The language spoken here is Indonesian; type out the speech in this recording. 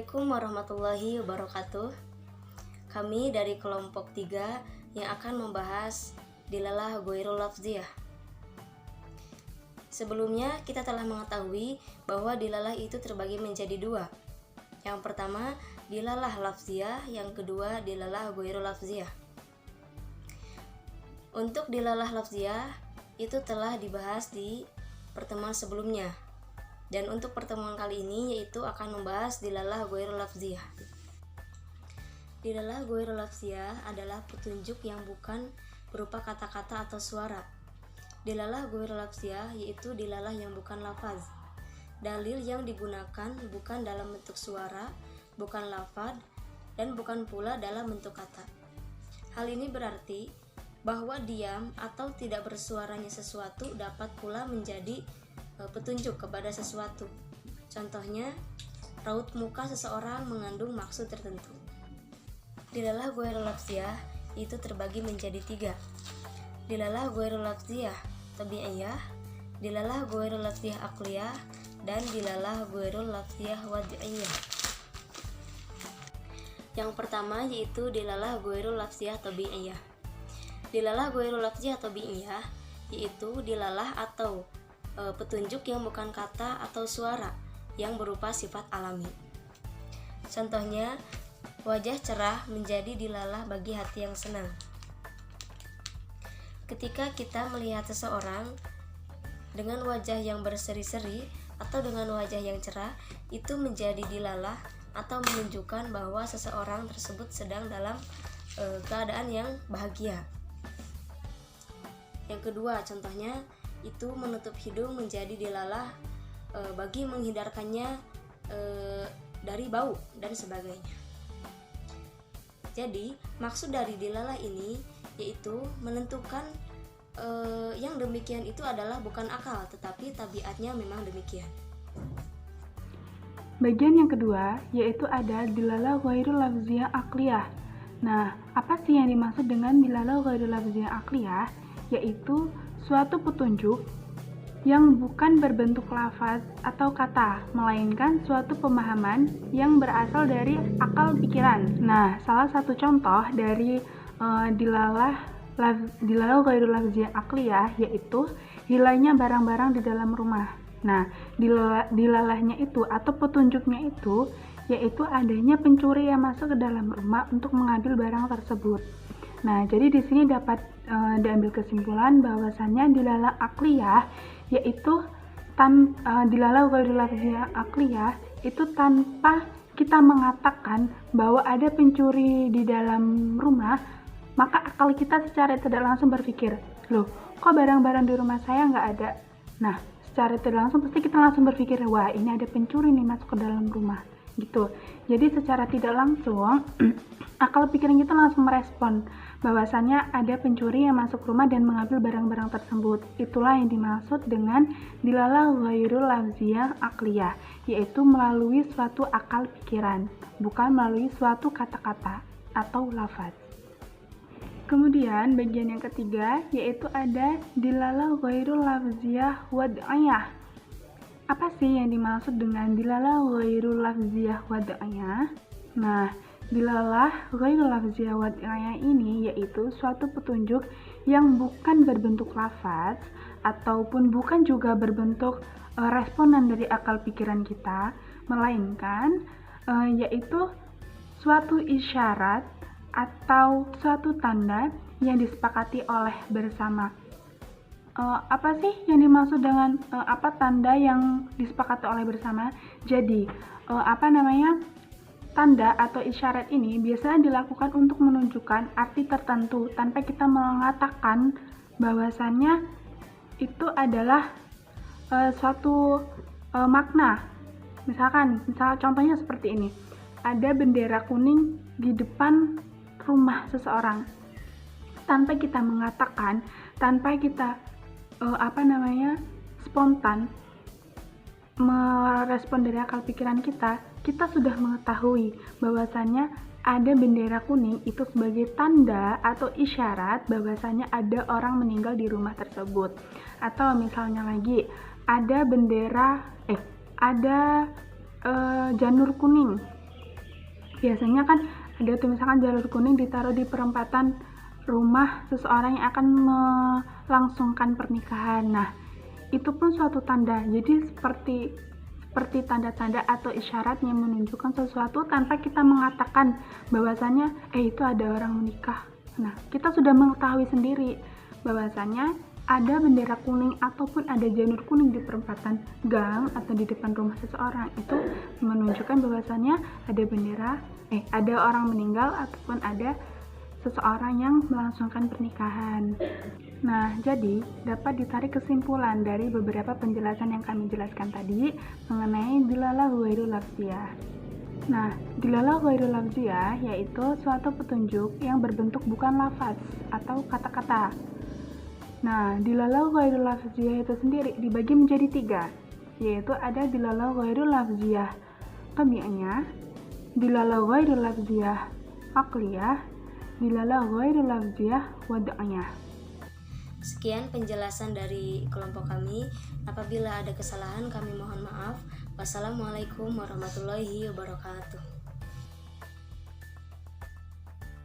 Assalamualaikum warahmatullahi wabarakatuh. Kami dari kelompok 3 yang akan membahas dilalah ghairul lafziyah. Sebelumnya kita telah mengetahui bahwa dilalah itu terbagi menjadi dua. Yang pertama dilalah lafziyah, yang kedua dilalah ghairul lafziyah. Untuk dilalah lafziyah itu telah dibahas di pertemuan sebelumnya. Dan untuk pertemuan kali ini yaitu akan membahas dilalah ghairul lafziyah. Dilalah ghairul lafziyah adalah petunjuk yang bukan berupa kata-kata atau suara. Dilalah ghairul lafziyah yaitu dilalah yang bukan lafaz. Dalil yang digunakan bukan dalam bentuk suara, bukan lafaz, dan bukan pula dalam bentuk kata. Hal ini berarti bahwa diam atau tidak bersuaranya sesuatu dapat pula menjadi petunjuk kepada sesuatu. Contohnya, raut muka seseorang mengandung maksud tertentu. Dilalah ghairul lafziyah itu terbagi menjadi 3. Dilalah ghairul lafziyah tabi'iyah, dilalah ghairul lafziyah aqliyah, dan dilalah ghairul lafziyah wad'iyah. Yang pertama yaitu dilalah ghairul lafziyah tabi'iyah. Dilalah ghairul lafziyah tabi'iyah yaitu dilalah atau petunjuk yang bukan kata atau suara yang berupa sifat alami. Contohnya, wajah cerah menjadi dilalah bagi hati yang senang. Ketika kita melihat seseorang dengan wajah yang berseri-seri atau dengan wajah yang cerah, itu menjadi dilalah atau menunjukkan bahwa seseorang tersebut sedang dalam keadaan yang bahagia. Yang kedua, contohnya itu menutup hidung menjadi dilalah bagi menghindarkannya dari bau dan sebagainya. Jadi maksud dari dilalah ini yaitu menentukan yang demikian itu adalah bukan akal, tetapi tabiatnya memang demikian. Bagian yang kedua yaitu ada dilalah ghairul lafziyah aqliyah. Nah, apa sih yang dimaksud dengan dilalah ghairul lafziyah aqliyah? Yaitu suatu petunjuk yang bukan berbentuk lafaz atau kata, melainkan suatu pemahaman yang berasal dari akal pikiran. Nah, salah satu contoh dari dilalah ghairul lafziyah aqliyah yaitu hilangnya barang-barang di dalam rumah. Nah, dilalahnya itu atau petunjuknya itu yaitu adanya pencuri yang masuk ke dalam rumah untuk mengambil barang tersebut. Nah, jadi di sini dapat diambil kesimpulan bahwasannya dilalah aqliyah yaitu dilalah ghairul lafziyah aqliyah itu tanpa kita mengatakan bahwa ada pencuri di dalam rumah, maka akal kita secara tidak langsung berpikir, loh, kok barang-barang di rumah saya nggak ada? Nah, secara tidak langsung pasti kita langsung berpikir, wah, ini ada pencuri nih masuk ke dalam rumah, gitu. Jadi secara tidak langsung akal pikiran kita langsung merespon bahwasannya ada pencuri yang masuk rumah dan mengambil barang-barang tersebut. Itulah yang dimaksud dengan dilalah ghairul lafziyah aqliyah, yaitu melalui suatu akal pikiran, bukan melalui suatu kata-kata atau lafaz. Kemudian bagian yang ketiga yaitu ada dilalah ghairul lafziyah wad'iyah. Apa sih yang dimaksud dengan dilalah ghairul lafziyah wad'iyah? Nah, dilalah ghairul lafziyah wad'iyah ini yaitu suatu petunjuk yang bukan berbentuk lafaz ataupun bukan juga berbentuk responan dari akal pikiran kita, melainkan yaitu suatu isyarat atau suatu tanda yang disepakati oleh bersama. Apa sih yang dimaksud dengan apa tanda yang disepakati oleh bersama? Jadi tanda atau isyarat ini biasanya dilakukan untuk menunjukkan arti tertentu tanpa kita mengatakan bahwasannya itu adalah suatu makna. Misal contohnya seperti ini. Ada bendera kuning di depan rumah seseorang. Tanpa kita mengatakan, tanpa kita spontan merespon dari akal pikiran kita sudah mengetahui bahwasannya ada bendera kuning itu sebagai tanda atau isyarat bahwasannya ada orang meninggal di rumah tersebut. Atau misalnya lagi ada janur kuning Biasanya kan ada tuh misalkan jalur kuning ditaruh di perempatan rumah seseorang yang akan melangsungkan pernikahan. Nah, itu pun suatu tanda. Jadi seperti tanda-tanda atau isyarat yang menunjukkan sesuatu tanpa kita mengatakan bahwasanya itu ada orang menikah. Nah, kita sudah mengetahui sendiri bahwasanya ada bendera kuning ataupun ada janur kuning di perempatan gang atau di depan rumah seseorang, itu menunjukkan bahwasanya ada orang meninggal ataupun ada seseorang yang melangsungkan pernikahan. Nah, jadi dapat ditarik kesimpulan dari beberapa penjelasan yang kami jelaskan tadi mengenai dilalah ghairul lafziyah. Nah, dilalah ghairul lafziyah yaitu suatu petunjuk yang berbentuk bukan lafaz atau kata-kata. Nah, dilalah ghairul lafziyah itu sendiri dibagi menjadi 3, yaitu ada dilalah ghairul lafziyah tabi'iyah, dilalah ghairul lafziyah aqliyah, dilalah ghairul lafziyah wad'iyah. Sekian penjelasan dari kelompok kami. Apabila ada kesalahan kami mohon maaf. Wassalamualaikum warahmatullahi wabarakatuh.